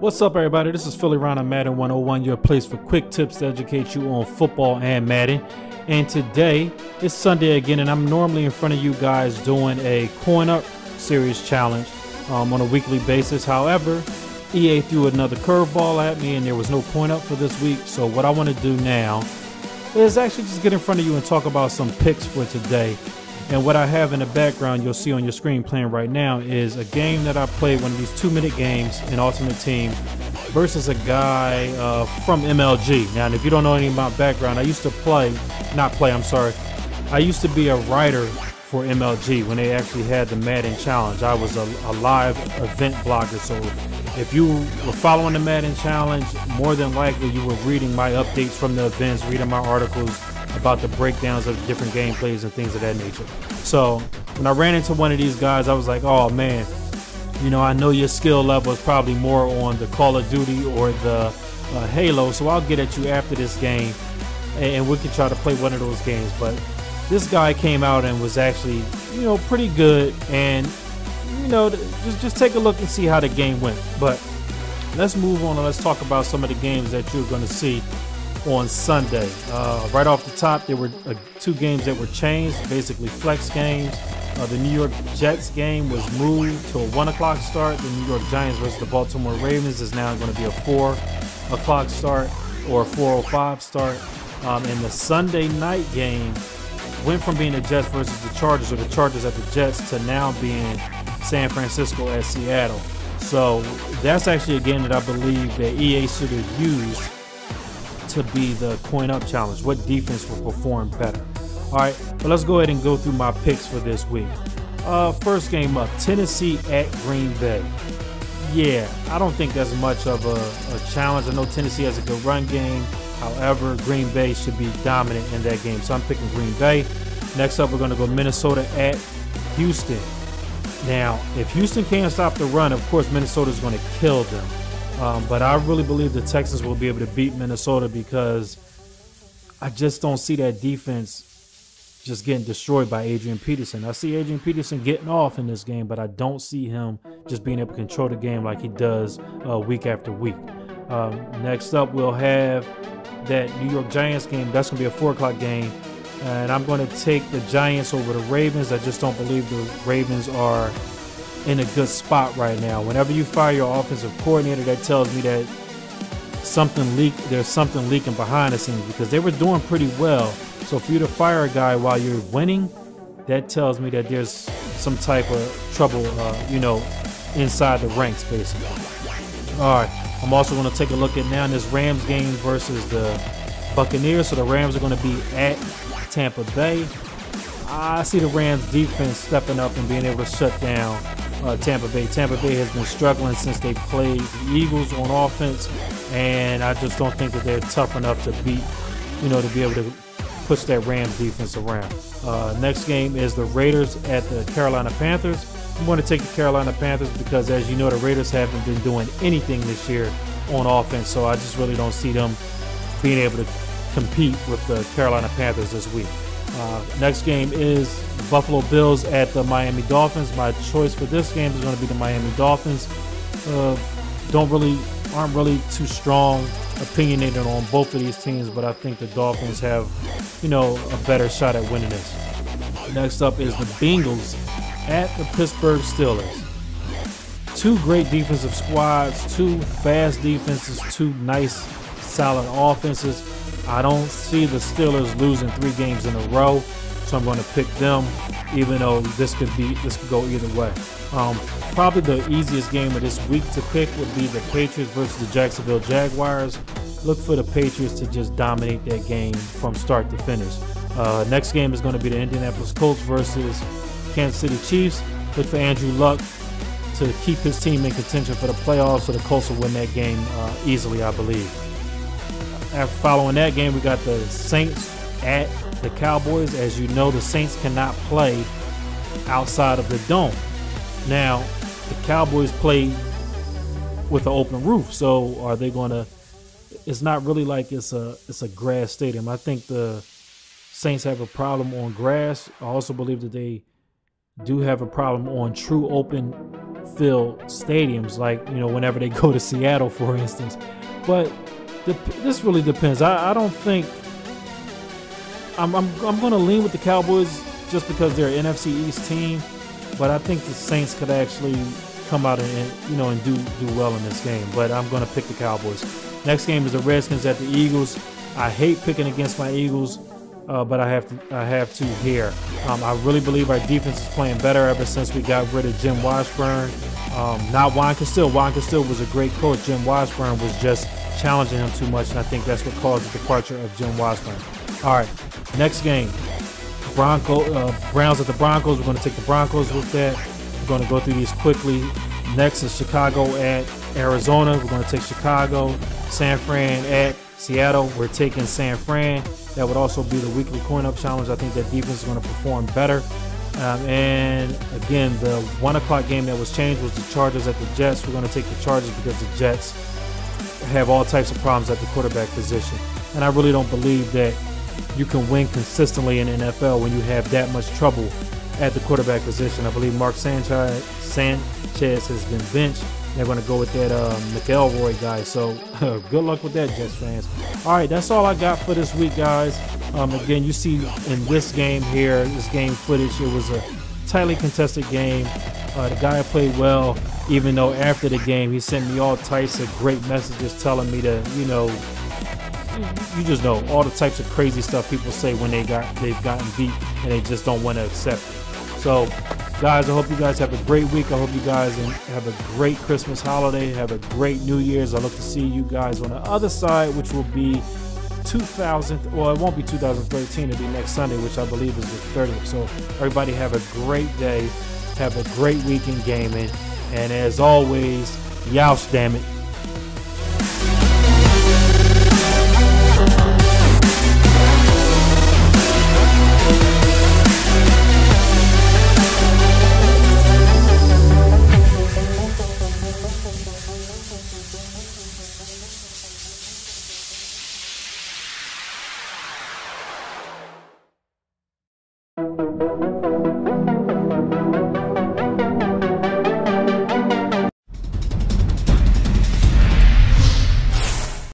What's up, everybody? This is PhillyRon on Madden 101, your place for quick tips to educate you on football and Madden. And today, it's Sunday again, and I'm normally in front of you guys doing a Coin Up series challenge on a weekly basis. However, EA threw another curveball at me, and there was no Coin Up for this week. So what I want to do now is actually just get in front of you and talk about some picks for today. And what I have in the background, you'll see on your screen playing right now, is a game that I played, one of these 2-minute games in Ultimate Team versus a guy from MLG. Now, if you don't know anything about background, I used to I used to be a writer for MLG when they actually had the Madden Challenge. I was a live event blogger, so if you were following the Madden Challenge, more than likely you were reading my updates from the events, reading my articles about the breakdowns of different gameplays and things of that nature. So when I ran into one of these guys, I was like, oh man, you know, I know your skill level is probably more on the Call of Duty or the Halo, so I'll get at you after this game and we can try to play one of those games. But this guy came out and was actually, you know, pretty good, and you know, just take a look and see how the game went. But let's move on and let's talk about some of the games that you're going to see on Sunday. Right off the top, there were two games that were changed, basically flex games. The New York Jets game was moved to a 1 o'clock start. The New York Giants versus the Baltimore Ravens is now going to be a 4 o'clock start or a 4:05 start. And the Sunday night game went from being the Jets versus the Chargers, or the Chargers at the Jets, to now being San Francisco at Seattle. So that's actually a game that I believe that EA should have used to be the Coin Up challenge. What defense will perform better? All right, but let's go ahead and go through my picks for this week. First game up, Tennessee at Green Bay. Yeah, I don't think that's much of a challenge. I know Tennessee has a good run game. However, Green Bay should be dominant in that game, so I'm picking Green Bay. Next up, we're going to go Minnesota at Houston. Now, if Houston can't stop the run, of course, Minnesota is going to kill them. But I really believe the Texans will be able to beat Minnesota, because I just don't see that defense just getting destroyed by Adrian Peterson. I see Adrian Peterson getting off in this game, but I don't see him just being able to control the game like he does week after week. Next up, we'll have that New York Giants game. That's going to be a 4 o'clock game. And I'm going to take the Giants over the Ravens. I just don't believe the Ravens are in a good spot right now. Whenever you fire your offensive coordinator, that tells me that there's something leaking behind the scenes, because they were doing pretty well. So for you to fire a guy while you're winning, that tells me that there's some type of trouble, you know, inside the ranks, basically. All right, I'm also going to take a look at now this Rams game versus the Buccaneers. So the Rams are going to be at Tampa Bay. I see the Rams defense stepping up and being able to shut down Tampa Bay. Tampa Bay has been struggling since they played the Eagles on offense, and I just don't think that they're tough enough to beat, you know, to be able to push that Rams defense around. Next game is the Raiders at the Carolina Panthers. I'm going to take the Carolina Panthers because, as you know, the Raiders haven't been doing anything this year on offense, so I just really don't see them being able to compete with the Carolina Panthers this week. Next game is Buffalo Bills at the Miami Dolphins. My choice for this game is going to be the Miami Dolphins. Aren't really too strong, opinionated on both of these teams, but I think the Dolphins have, you know, a better shot at winning this. Next up is the Bengals at the Pittsburgh Steelers. Two great defensive squads, two fast defenses, two nice, solid offenses. I don't see the Steelers losing 3 games in a row, so I'm going to pick them, even though this could go either way. Probably the easiest game of this week to pick would be the Patriots versus the Jacksonville Jaguars. Look for the Patriots to just dominate that game from start to finish. Next game is going to be the Indianapolis Colts versus Kansas City Chiefs. Look for Andrew Luck to keep his team in contention for the playoffs, so the Colts will win that game easily, I believe. After following that game, we got the Saints at the Cowboys. As you know, the Saints cannot play outside of the dome. Now, the Cowboys play with an open roof, so are they going to? It's not really like it's a grass stadium. I think the Saints have a problem on grass. I also believe that they do have a problem on true open filled stadiums, like, you know, whenever they go to Seattle, for instance. But this really depends. I don't think I'm going to lean with the Cowboys just because they're an NFC East team, but I think the Saints could actually come out and you know, and do well in this game. But I'm going to pick the Cowboys. Next game is the Redskins at the Eagles. I hate picking against my Eagles, but I have to here. I really believe our defense is playing better ever since we got rid of Jim Washburn. Not Juan Castillo. Juan Castillo was a great coach. Jim Washburn was just challenging him too much, and I think that's what caused the departure of Jim Washburn. All right, next game, Browns at the Broncos. We're going to take the Broncos with that. We're going to go through these quickly. Next is Chicago at Arizona. We're going to take Chicago. San Fran at Seattle. We're taking San Fran. That would also be the weekly coin-up challenge. I think that defense is going to perform better. And again, the 1 o'clock game that was changed was the Chargers at the Jets. We're going to take the Chargers because the Jets have all types of problems at the quarterback position. And I really don't believe that you can win consistently in the NFL when you have that much trouble at the quarterback position. I believe Mark Sanchez has been benched. They're going to go with that McElroy guy. So good luck with that, Jets fans. All right, that's all I got for this week, guys. Again, you see in this game here, this game footage, it was a tightly contested game. The guy played well, even though after the game he sent me all types of great messages telling me to, you know, you just know all the types of crazy stuff people say when they've gotten beat and they just don't want to accept it. So, guys, I hope you guys have a great week. I hope you guys have a great Christmas holiday. Have a great New Year's. I look to see you guys on the other side, which will be 2000. Well, it won't be 2013. It'll be next Sunday, which I believe is the 30th. So, everybody have a great day. Have a great week in gaming. And as always, Yeousch, damn it.